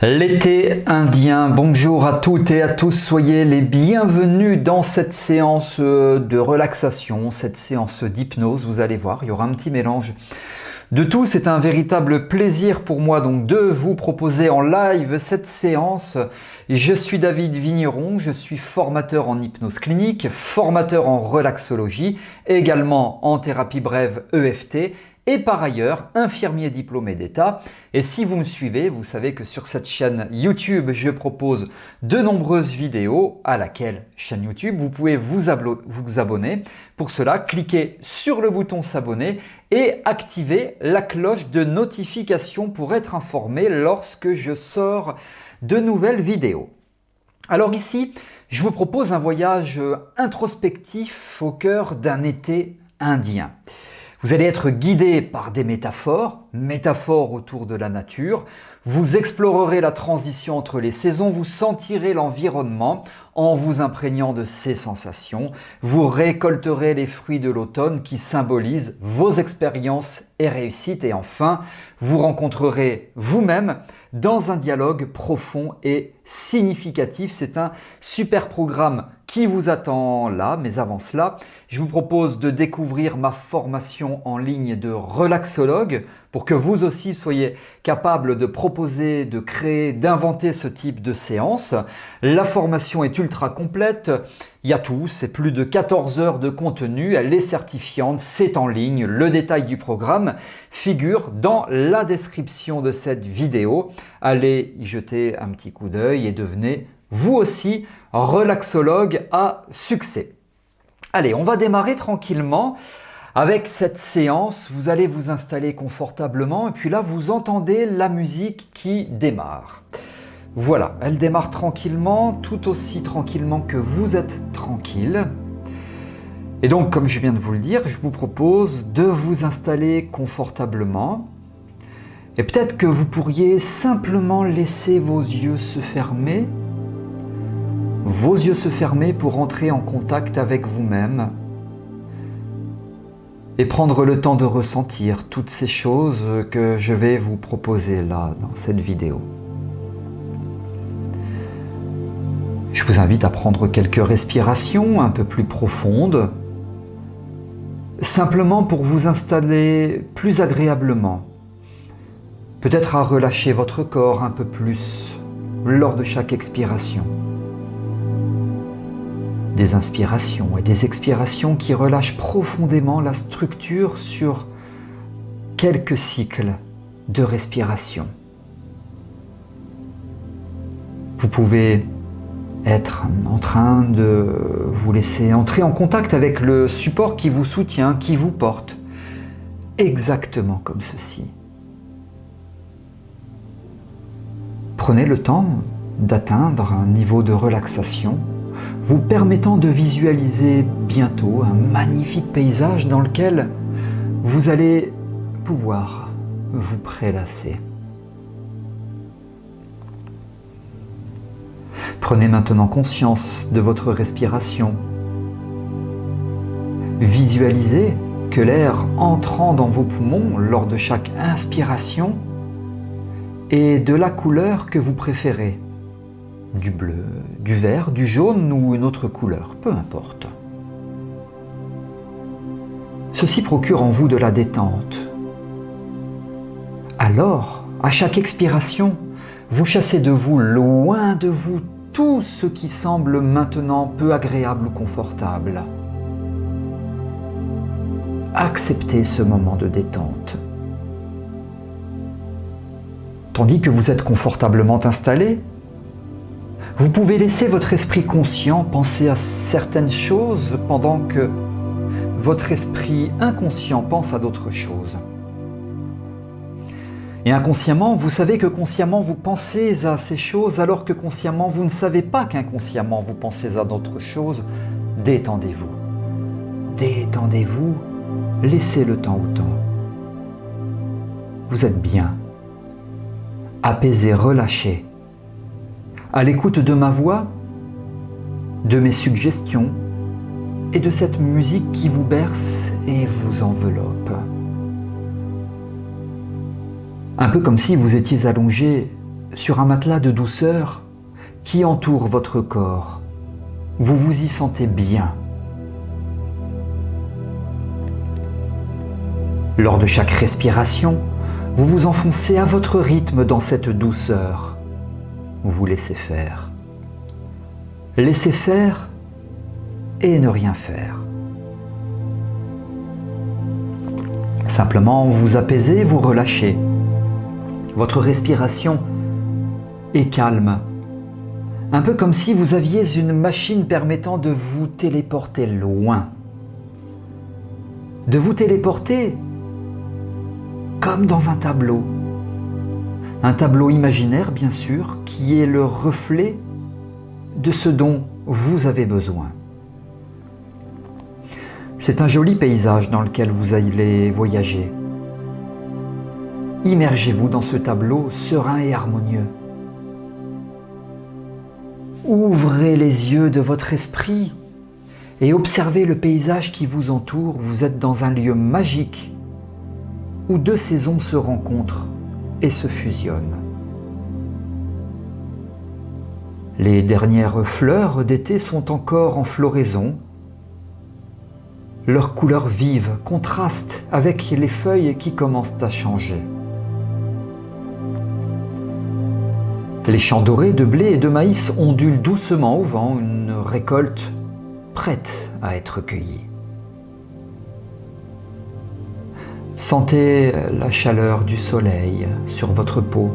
L'été indien, bonjour à toutes et à tous, soyez les bienvenus dans cette séance de relaxation, cette séance d'hypnose. Vous allez voir, il y aura un petit mélange de tout. C'est un véritable plaisir pour moi donc de vous proposer en live cette séance. Je suis David Vigneron, je suis formateur en hypnose clinique, formateur en relaxologie, également en thérapie brève EFT. Et par ailleurs, infirmier diplômé d'État. Et si vous me suivez, vous savez que sur cette chaîne YouTube, je propose de nombreuses vidéos à laquelle chaîne YouTube, vous pouvez vous abonner. Pour cela, cliquez sur le bouton s'abonner et activez la cloche de notification pour être informé lorsque je sors de nouvelles vidéos. Alors ici, je vous propose un voyage introspectif au cœur d'un été indien. Vous allez être guidé par des métaphores autour de la nature. Vous explorerez la transition entre les saisons, vous sentirez l'environnement en vous imprégnant de ces sensations. Vous récolterez les fruits de l'automne qui symbolisent vos expériences et réussites. Et enfin, vous rencontrerez vous-même dans un dialogue profond et significatif. C'est un super programme qui vous attend là, mais avant cela, je vous propose de découvrir ma formation en ligne de relaxologue pour que vous aussi soyez capable de proposer, de créer, d'inventer ce type de séance. La formation est ultra complète, il y a tout, c'est plus de 14 heures de contenu, elle est certifiante, c'est en ligne. Le détail du programme figure dans la description de cette vidéo. Allez y jeter un petit coup d'œil et devenez vous aussi relaxologue à succès. Allez, on va démarrer tranquillement avec cette séance. Vous allez vous installer confortablement et puis là, vous entendez la musique qui démarre. Voilà, elle démarre tranquillement, tout aussi tranquillement que vous êtes tranquille. Et donc, comme je viens de vous le dire, je vous propose de vous installer confortablement. Et peut-être que vous pourriez simplement laisser vos yeux se fermer. Vos yeux se fermer pour entrer en contact avec vous-même et prendre le temps de ressentir toutes ces choses que je vais vous proposer là dans cette vidéo. Je vous invite à prendre quelques respirations un peu plus profondes, simplement pour vous installer plus agréablement, peut-être à relâcher votre corps un peu plus lors de chaque expiration. Des inspirations et des expirations qui relâchent profondément la structure sur quelques cycles de respiration. Vous pouvez être en train de vous laisser entrer en contact avec le support qui vous soutient, qui vous porte, exactement comme ceci. Prenez le temps d'atteindre un niveau de relaxation vous permettant de visualiser bientôt un magnifique paysage dans lequel vous allez pouvoir vous prélasser. Prenez maintenant conscience de votre respiration. Visualisez que l'air entrant dans vos poumons lors de chaque inspiration est de la couleur que vous préférez. Du bleu, du vert, du jaune ou une autre couleur, peu importe. Ceci procure en vous de la détente. Alors, à chaque expiration, vous chassez de vous, loin de vous, tout ce qui semble maintenant peu agréable ou confortable. Acceptez ce moment de détente. Tandis que vous êtes confortablement installé, vous pouvez laisser votre esprit conscient penser à certaines choses pendant que votre esprit inconscient pense à d'autres choses. Et inconsciemment, vous savez que consciemment vous pensez à ces choses alors que consciemment vous ne savez pas qu'inconsciemment vous pensez à d'autres choses. Détendez-vous. Détendez-vous, laissez le temps au temps. Vous êtes bien, apaisé, relâché. À l'écoute de ma voix, de mes suggestions et de cette musique qui vous berce et vous enveloppe. Un peu comme si vous étiez allongé sur un matelas de douceur qui entoure votre corps. Vous vous y sentez bien. Lors de chaque respiration, vous vous enfoncez à votre rythme dans cette douceur. Vous vous laissez faire. Laissez faire et ne rien faire. Simplement vous apaisez, vous relâchez. Votre respiration est calme. Un peu comme si vous aviez une machine permettant de vous téléporter loin. De vous téléporter comme dans un tableau. Un tableau imaginaire, bien sûr, qui est le reflet de ce dont vous avez besoin. C'est un joli paysage dans lequel vous allez voyager. Immergez-vous dans ce tableau serein et harmonieux. Ouvrez les yeux de votre esprit et observez le paysage qui vous entoure. Vous êtes dans un lieu magique où deux saisons se rencontrent et se fusionnent. Les dernières fleurs d'été sont encore en floraison. Leurs couleurs vives contrastent avec les feuilles qui commencent à changer. Les champs dorés de blé et de maïs ondulent doucement au vent, une récolte prête à être cueillie. Sentez la chaleur du soleil sur votre peau.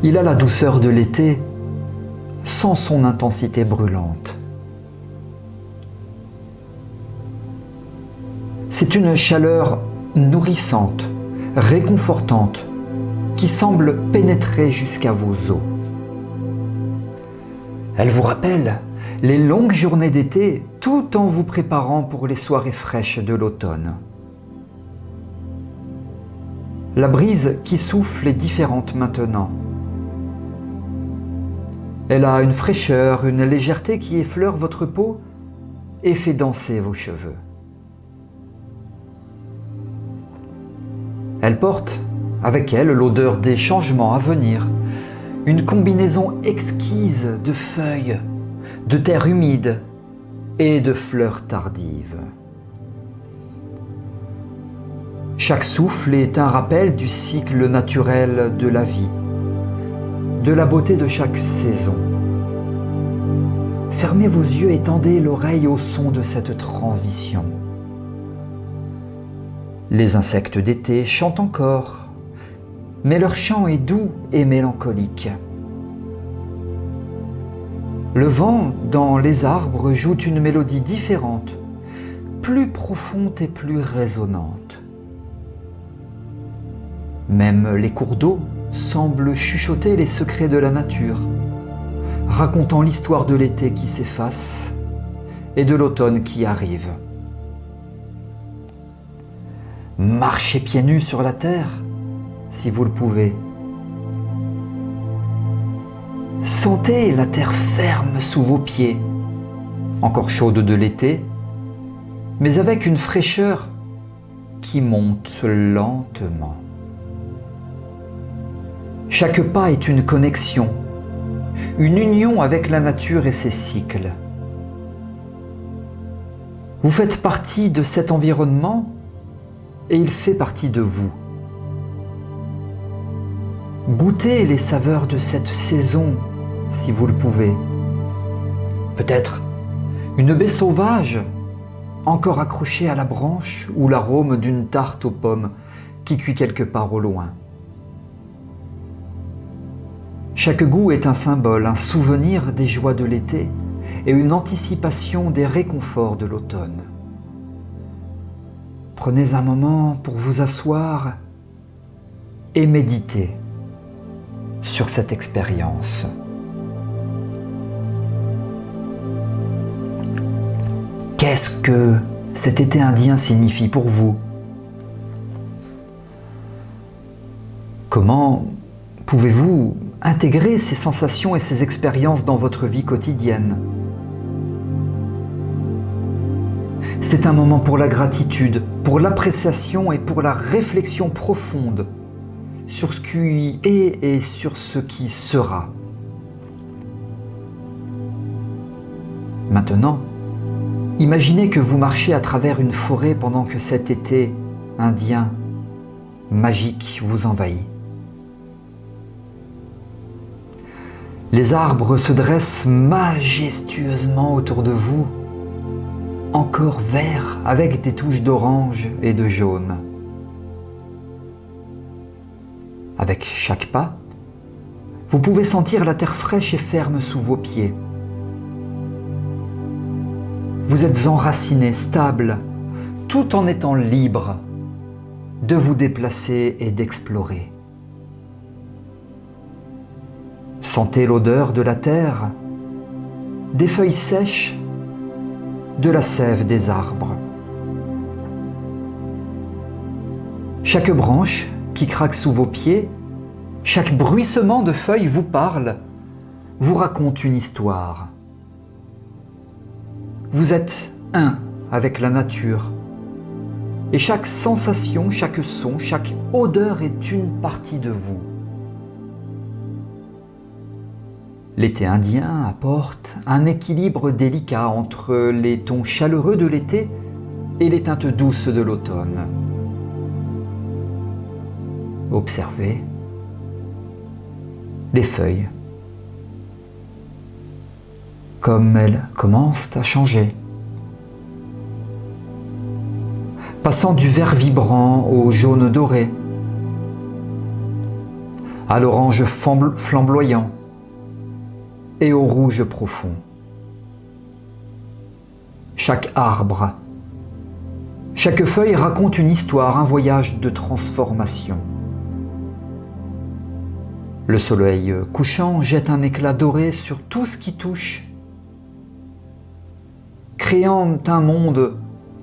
Il a la douceur de l'été sans son intensité brûlante. C'est une chaleur nourrissante, réconfortante, qui semble pénétrer jusqu'à vos os. Elle vous rappelle les longues journées d'été tout en vous préparant pour les soirées fraîches de l'automne. La brise qui souffle est différente maintenant. Elle a une fraîcheur, une légèreté qui effleure votre peau et fait danser vos cheveux. Elle porte avec elle l'odeur des changements à venir, une combinaison exquise de feuilles, de terre humide et de fleurs tardives. Chaque souffle est un rappel du cycle naturel de la vie, de la beauté de chaque saison. Fermez vos yeux et tendez l'oreille au son de cette transition. Les insectes d'été chantent encore, mais leur chant est doux et mélancolique. Le vent dans les arbres joue une mélodie différente, plus profonde et plus résonnante. Même les cours d'eau semblent chuchoter les secrets de la nature, racontant l'histoire de l'été qui s'efface et de l'automne qui arrive. Marchez pieds nus sur la terre, si vous le pouvez. Sentez la terre ferme sous vos pieds, encore chaude de l'été, mais avec une fraîcheur qui monte lentement. Chaque pas est une connexion, une union avec la nature et ses cycles. Vous faites partie de cet environnement et il fait partie de vous. Goûtez les saveurs de cette saison, si vous le pouvez. Peut-être une baie sauvage, encore accrochée à la branche, ou l'arôme d'une tarte aux pommes qui cuit quelque part au loin. Chaque goût est un symbole, un souvenir des joies de l'été et une anticipation des réconforts de l'automne. Prenez un moment pour vous asseoir et méditer sur cette expérience. Qu'est-ce que cet été indien signifie pour vous? Comment pouvez-vous intégrer ces sensations et ces expériences dans votre vie quotidienne? C'est un moment pour la gratitude, pour l'appréciation et pour la réflexion profonde sur ce qui est et sur ce qui sera. Maintenant, imaginez que vous marchez à travers une forêt pendant que cet été indien magique vous envahit. Les arbres se dressent majestueusement autour de vous, encore verts avec des touches d'orange et de jaune. Avec chaque pas, vous pouvez sentir la terre fraîche et ferme sous vos pieds. Vous êtes enraciné, stable, tout en étant libre de vous déplacer et d'explorer. Sentez l'odeur de la terre, des feuilles sèches, de la sève des arbres. Chaque branche qui craque sous vos pieds, chaque bruissement de feuilles vous parle, vous raconte une histoire. Vous êtes un avec la nature. Et chaque sensation, chaque son, chaque odeur est une partie de vous. L'été indien apporte un équilibre délicat entre les tons chaleureux de l'été et les teintes douces de l'automne. Observez les feuilles, comme elles commencent à changer. Passant du vert vibrant au jaune doré, à l'orange flamboyant et au rouge profond. Chaque arbre, chaque feuille raconte une histoire, un voyage de transformation. Le soleil couchant jette un éclat doré sur tout ce qui touche, créant un monde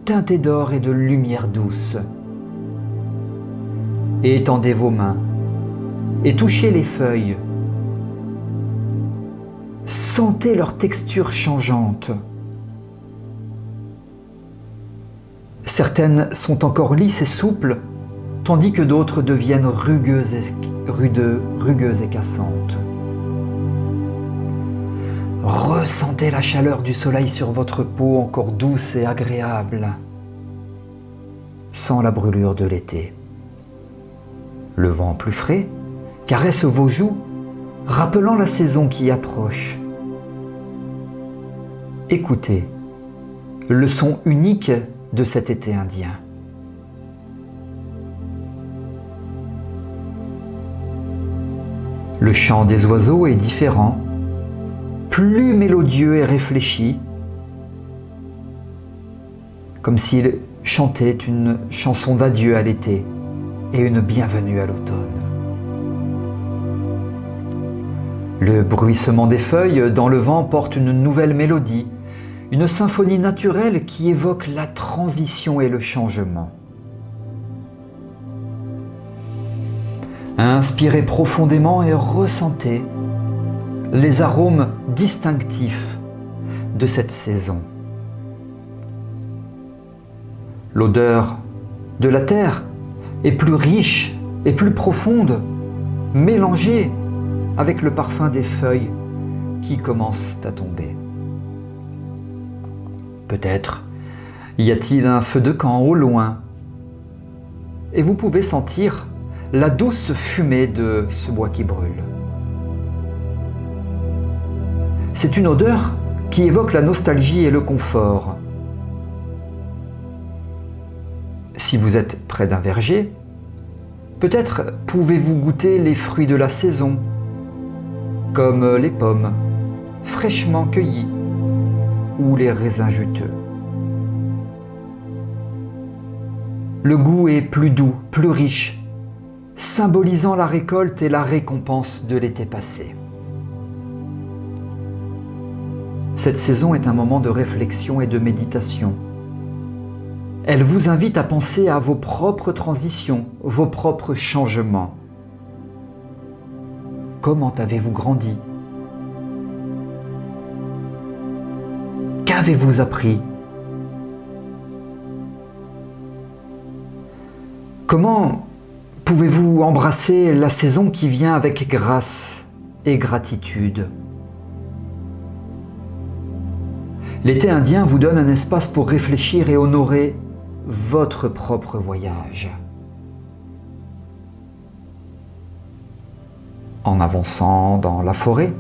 teinté d'or et de lumière douce. Et étendez vos mains et touchez les feuilles. Sentez leur texture changeante. Certaines sont encore lisses et souples, tandis que d'autres deviennent rugueuses et cassantes. Ressentez la chaleur du soleil sur votre peau encore douce et agréable, sans la brûlure de l'été. Le vent plus frais caresse vos joues, rappelant la saison qui approche. Écoutez le son unique de cet été indien. Le chant des oiseaux est différent, plus mélodieux et réfléchi, comme s'il chantait une chanson d'adieu à l'été et une bienvenue à l'automne. Le bruissement des feuilles dans le vent porte une nouvelle mélodie, une symphonie naturelle qui évoque la transition et le changement. Inspirez profondément et ressentez les arômes distinctifs de cette saison. L'odeur de la terre est plus riche et plus profonde, mélangée avec le parfum des feuilles qui commencent à tomber. Peut-être y a-t-il un feu de camp au loin et vous pouvez sentir la douce fumée de ce bois qui brûle. C'est une odeur qui évoque la nostalgie et le confort. Si vous êtes près d'un verger, peut-être pouvez-vous goûter les fruits de la saison, comme les pommes fraîchement cueillies ou les raisins juteux. Le goût est plus doux, plus riche, symbolisant la récolte et la récompense de l'été passé. Cette saison est un moment de réflexion et de méditation. Elle vous invite à penser à vos propres transitions, vos propres changements. Comment avez-vous grandi? Qu'avez-vous appris? Comment Pouvez-vous embrasser la saison qui vient avec grâce et gratitude? L'été indien vous donne un espace pour réfléchir et honorer votre propre voyage. En avançant dans la forêt,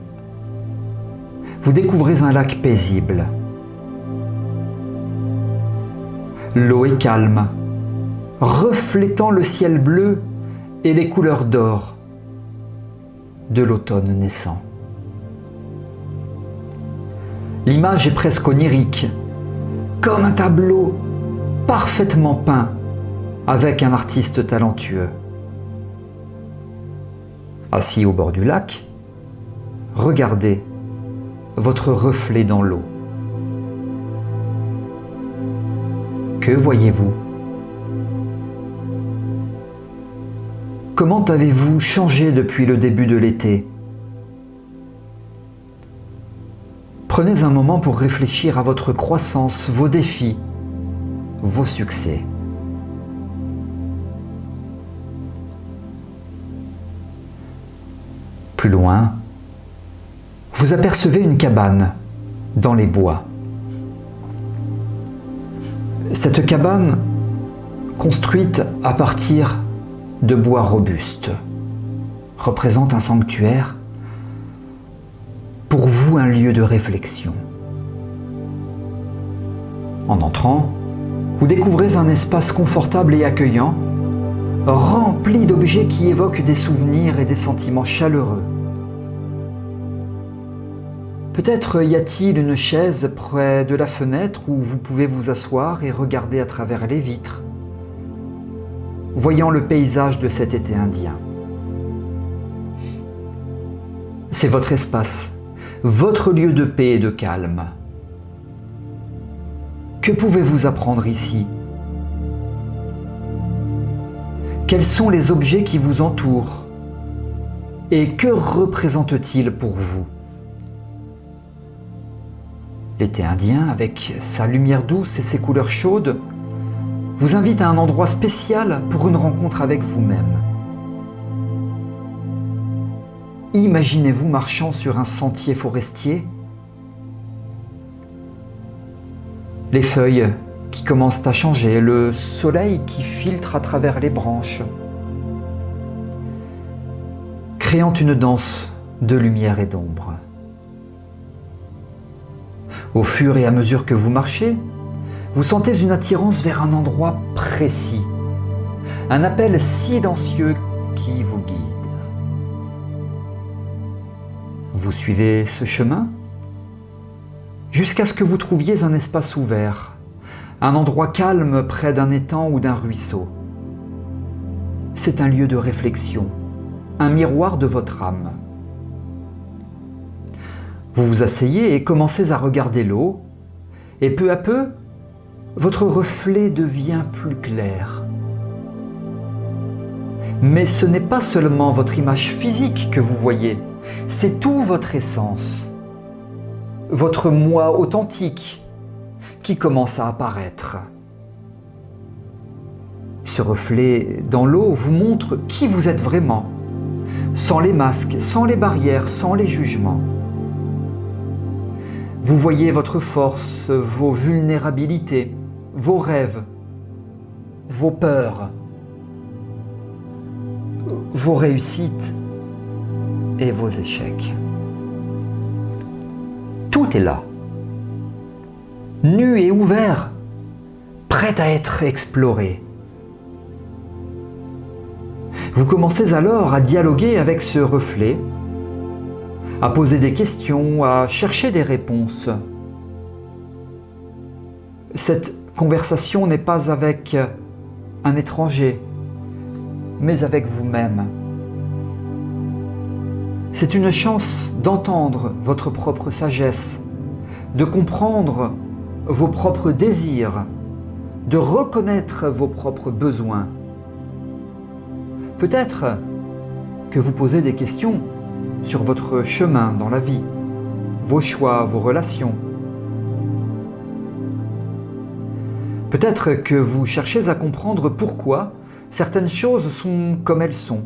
vous découvrez un lac paisible. L'eau est calme, reflétant le ciel bleu et les couleurs d'or de l'automne naissant. L'image est presque onirique, comme un tableau parfaitement peint avec un artiste talentueux. Assis au bord du lac, regardez votre reflet dans l'eau. Que voyez-vous? Comment avez-vous changé depuis le début de l'été? Prenez un moment pour réfléchir à votre croissance, vos défis, vos succès. Plus loin, vous apercevez une cabane dans les bois. Cette cabane, construite à partir de bois robustes, représente un sanctuaire, pour vous un lieu de réflexion. En entrant, vous découvrez un espace confortable et accueillant, rempli d'objets qui évoquent des souvenirs et des sentiments chaleureux. Peut-être y a-t-il une chaise près de la fenêtre où vous pouvez vous asseoir et regarder à travers les vitres, voyant le paysage de cet été indien. C'est votre espace, votre lieu de paix et de calme. Que pouvez-vous apprendre ici? Quels sont les objets qui vous entourent? Et que représentent-ils pour vous? L'été indien, avec sa lumière douce et ses couleurs chaudes, vous invite à un endroit spécial pour une rencontre avec vous-même. Imaginez-vous marchant sur un sentier forestier. Les feuilles qui commencent à changer, le soleil qui filtre à travers les branches, créant une danse de lumière et d'ombre. Au fur et à mesure que vous marchez, vous sentez une attirance vers un endroit précis, un appel silencieux qui vous guide. Vous suivez ce chemin jusqu'à ce que vous trouviez un espace ouvert, un endroit calme près d'un étang ou d'un ruisseau. C'est un lieu de réflexion, un miroir de votre âme. Vous vous asseyez et commencez à regarder l'eau, et peu à peu, votre reflet devient plus clair. Mais ce n'est pas seulement votre image physique que vous voyez, c'est tout votre essence, votre moi authentique qui commence à apparaître. Ce reflet dans l'eau vous montre qui vous êtes vraiment, sans les masques, sans les barrières, sans les jugements. Vous voyez votre force, vos vulnérabilités, vos rêves, vos peurs, vos réussites et vos échecs. Tout est là, nu et ouvert, prêt à être exploré. Vous commencez alors à dialoguer avec ce reflet, à poser des questions, à chercher des réponses. Cette conversation n'est pas avec un étranger, mais avec vous-même. C'est une chance d'entendre votre propre sagesse, de comprendre vos propres désirs, de reconnaître vos propres besoins. Peut-être que vous posez des questions sur votre chemin dans la vie, vos choix, vos relations. Peut-être que vous cherchez à comprendre pourquoi Certaines choses sont comme elles sont.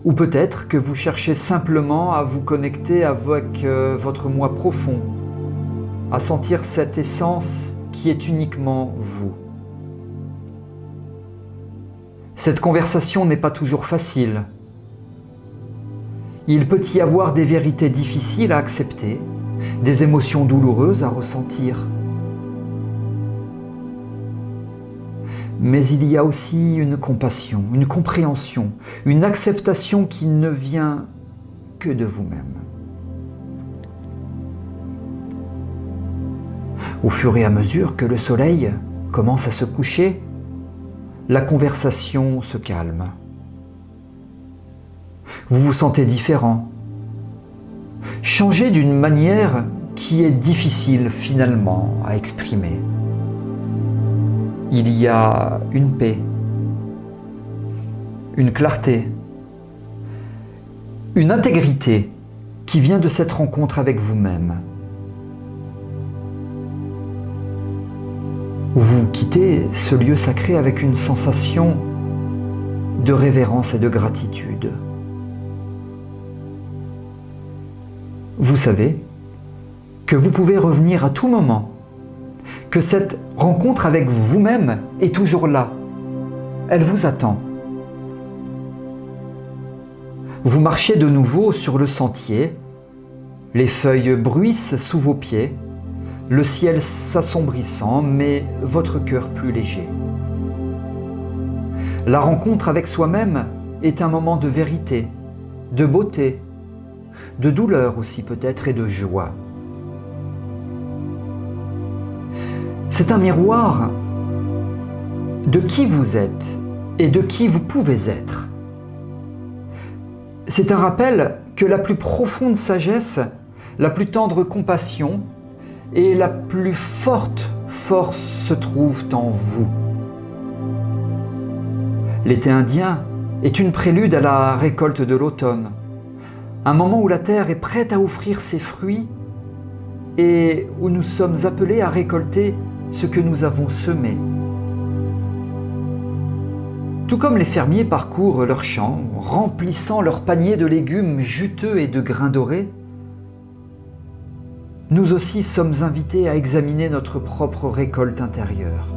Ou peut-être que vous cherchez simplement à vous connecter avec votre moi profond, à sentir cette essence qui est uniquement vous. Cette conversation n'est pas toujours facile. Il peut y avoir des vérités difficiles à accepter, des émotions douloureuses à ressentir. Mais il y a aussi une compassion, une compréhension, une acceptation qui ne vient que de vous-même. Au fur et à mesure que le soleil commence à se coucher, la conversation se calme. Vous vous sentez différent, changé d'une manière qui est difficile finalement à exprimer. Il y a une paix, une clarté, une intégrité qui vient de cette rencontre avec vous-même. Vous quittez ce lieu sacré avec une sensation de révérence et de gratitude. Vous savez que vous pouvez revenir à tout moment, que cette rencontre avec vous-même est toujours là. Elle vous attend. Vous marchez de nouveau sur le sentier, les feuilles bruissent sous vos pieds, le ciel s'assombrissant, mais votre cœur plus léger. La rencontre avec soi-même est un moment de vérité, de beauté, de douleur aussi peut-être et de joie. C'est un miroir de qui vous êtes et de qui vous pouvez être. C'est un rappel que la plus profonde sagesse, la plus tendre compassion et la plus forte force se trouvent en vous. L'été indien est une prélude à la récolte de l'automne, un moment où la terre est prête à offrir ses fruits et où nous sommes appelés à récolter ce que nous avons semé. Tout comme les fermiers parcourent leurs champs, remplissant leurs paniers de légumes juteux et de grains dorés, nous aussi sommes invités à examiner notre propre récolte intérieure.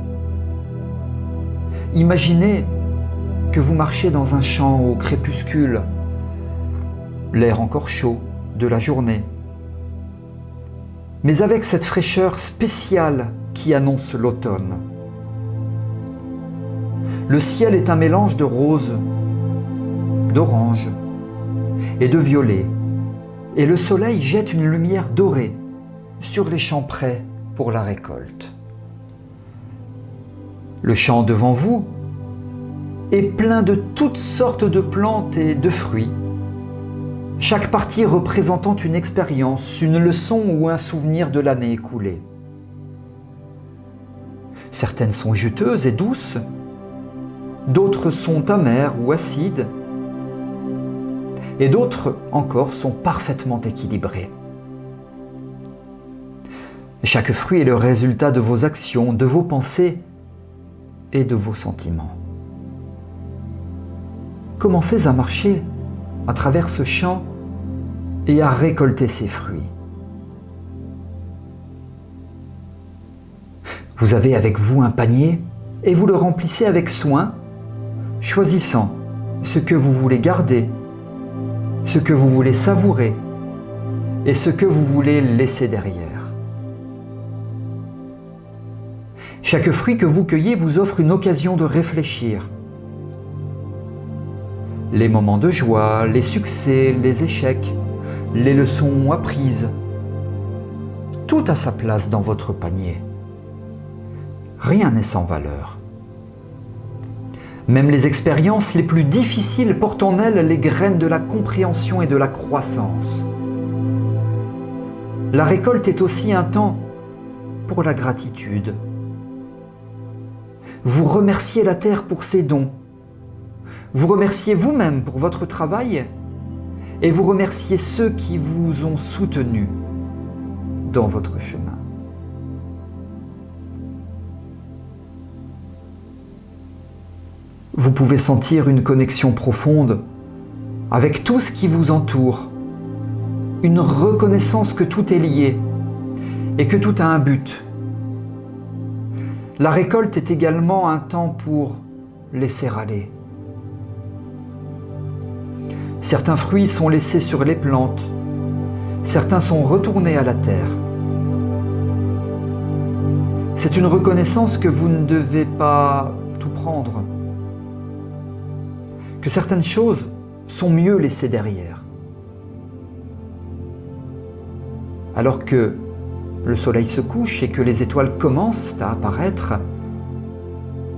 Imaginez que vous marchez dans un champ au crépuscule, l'air encore chaud de la journée, mais avec cette fraîcheur spéciale qui annonce l'automne. Le ciel est un mélange de rose, d'orange et de violet, et le soleil jette une lumière dorée sur les champs prêts pour la récolte. Le champ devant vous est plein de toutes sortes de plantes et de fruits, chaque partie représentant une expérience, une leçon ou un souvenir de l'année écoulée. Certaines sont juteuses et douces, d'autres sont amères ou acides, et d'autres encore sont parfaitement équilibrées. Chaque fruit est le résultat de vos actions, de vos pensées et de vos sentiments. Commencez à marcher à travers ce champ et à récolter ses fruits. Vous avez avec vous un panier et vous le remplissez avec soin, choisissant ce que vous voulez garder, ce que vous voulez savourer et ce que vous voulez laisser derrière. Chaque fruit que vous cueillez vous offre une occasion de réfléchir. Les moments de joie, les succès, les échecs, les leçons apprises, tout a sa place dans votre panier. Rien n'est sans valeur. Même les expériences les plus difficiles portent en elles les graines de la compréhension et de la croissance. La récolte est aussi un temps pour la gratitude. Vous remerciez la terre pour ses dons. Vous remerciez vous-même pour votre travail et vous remerciez ceux qui vous ont soutenu dans votre chemin. Vous pouvez sentir une connexion profonde avec tout ce qui vous entoure, une reconnaissance que tout est lié et que tout a un but. La récolte est également un temps pour laisser aller. Certains fruits sont laissés sur les plantes, certains sont retournés à la terre. C'est une reconnaissance que vous ne devez pas tout prendre, que certaines choses sont mieux laissées derrière. Alors que le soleil se couche et que les étoiles commencent à apparaître,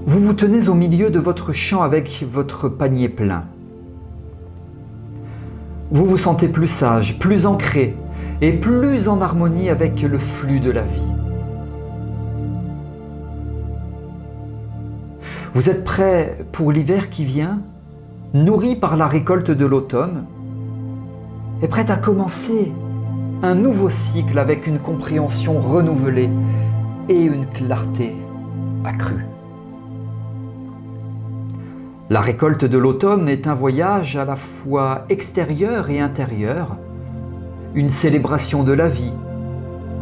vous vous tenez au milieu de votre champ avec votre panier plein. Vous vous sentez plus sage, plus ancré et plus en harmonie avec le flux de la vie. Vous êtes prêt pour l'hiver qui vient, nourri par la récolte de l'automne, et prêt à commencer un nouveau cycle avec une compréhension renouvelée et une clarté accrue. La récolte de l'automne est un voyage à la fois extérieur et intérieur, une célébration de la vie,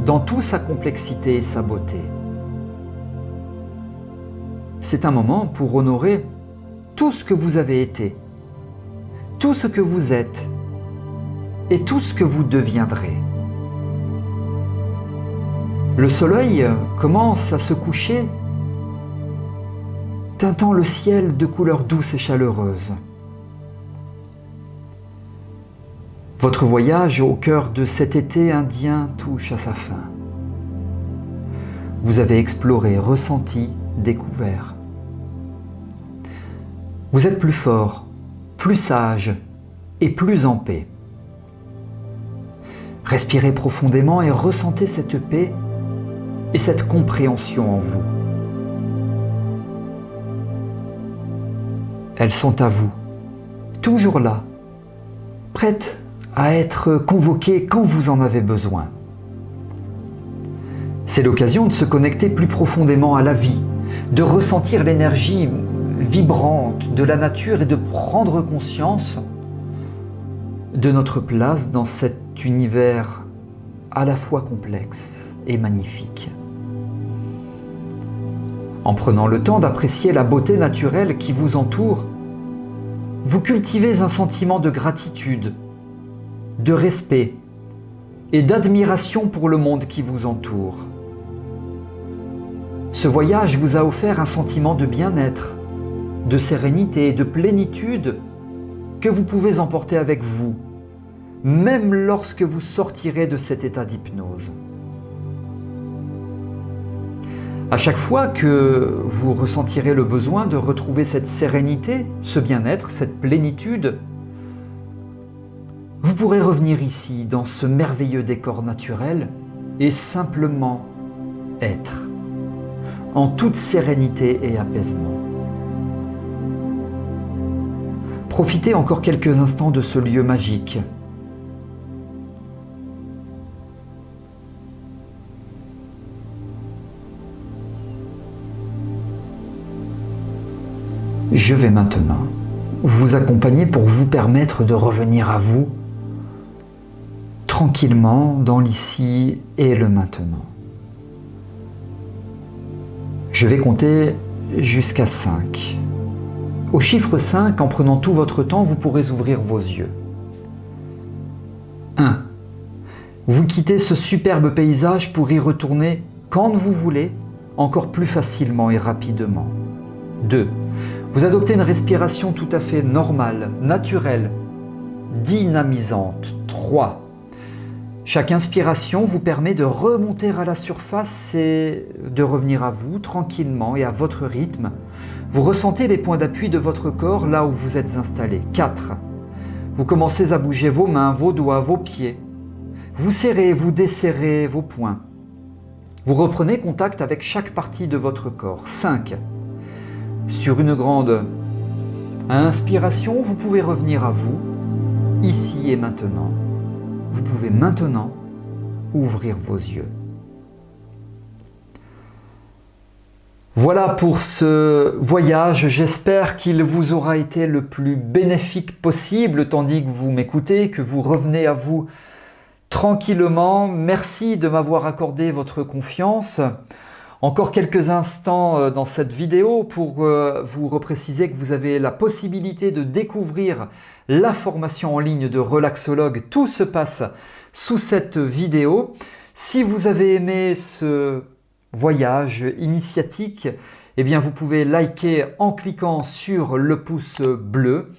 dans toute sa complexité et sa beauté. C'est un moment pour honorer tout ce que vous avez été, tout ce que vous êtes et tout ce que vous deviendrez. Le soleil commence à se coucher, teintant le ciel de couleurs douces et chaleureuses. Votre voyage au cœur de cet été indien touche à sa fin. Vous avez exploré, ressenti, découvert. Vous êtes plus fort, plus sage et plus en paix. Respirez profondément et ressentez cette paix et cette compréhension en vous. Elles sont à vous, toujours là, prêtes à être convoquées quand vous en avez besoin. C'est l'occasion de se connecter plus profondément à la vie, de ressentir l'énergie vibrante de la nature et de prendre conscience de notre place dans cet univers à la fois complexe et magnifique. En prenant le temps d'apprécier la beauté naturelle qui vous entoure, vous cultivez un sentiment de gratitude, de respect et d'admiration pour le monde qui vous entoure. Ce voyage vous a offert un sentiment de bien-être, de sérénité et de plénitude que vous pouvez emporter avec vous, même lorsque vous sortirez de cet état d'hypnose. À chaque fois que vous ressentirez le besoin de retrouver cette sérénité, ce bien-être, cette plénitude, vous pourrez revenir ici, dans ce merveilleux décor naturel, et simplement être, en toute sérénité et apaisement. Profitez encore quelques instants de ce lieu magique. Je vais maintenant vous accompagner pour vous permettre de revenir à vous tranquillement dans l'ici et le maintenant. Je vais compter jusqu'à 5. Au chiffre 5, en prenant tout votre temps, vous pourrez ouvrir vos yeux. 1. Vous quittez ce superbe paysage pour y retourner quand vous voulez, encore plus facilement et rapidement. 2. Vous adoptez une respiration tout à fait normale, naturelle, dynamisante. 3. Chaque inspiration vous permet de remonter à la surface et de revenir à vous tranquillement et à votre rythme. Vous ressentez les points d'appui de votre corps là où vous êtes installé. 4. Vous commencez à bouger vos mains, vos doigts, vos pieds. Vous serrez, vous desserrez vos poings. Vous reprenez contact avec chaque partie de votre corps. 5. Sur une grande inspiration, vous pouvez revenir à vous, ici et maintenant. Vous pouvez maintenant ouvrir vos yeux. Voilà pour ce voyage, j'espère qu'il vous aura été le plus bénéfique possible tandis que vous m'écoutez, que vous revenez à vous tranquillement. Merci de m'avoir accordé votre confiance. Encore quelques instants dans cette vidéo pour vous repréciser que vous avez la possibilité de découvrir la formation en ligne de relaxologue. Tout se passe sous cette vidéo. Si vous avez aimé ce voyage initiatique, eh bien vous pouvez liker en cliquant sur le pouce bleu.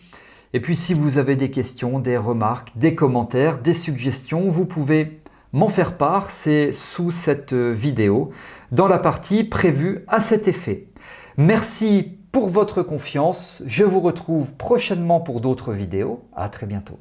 Et puis si vous avez des questions, des remarques, des commentaires, des suggestions, vous pouvez m'en faire part, c'est sous cette vidéo, dans la partie prévue à cet effet. Merci pour votre confiance, je vous retrouve prochainement pour d'autres vidéos, à très bientôt.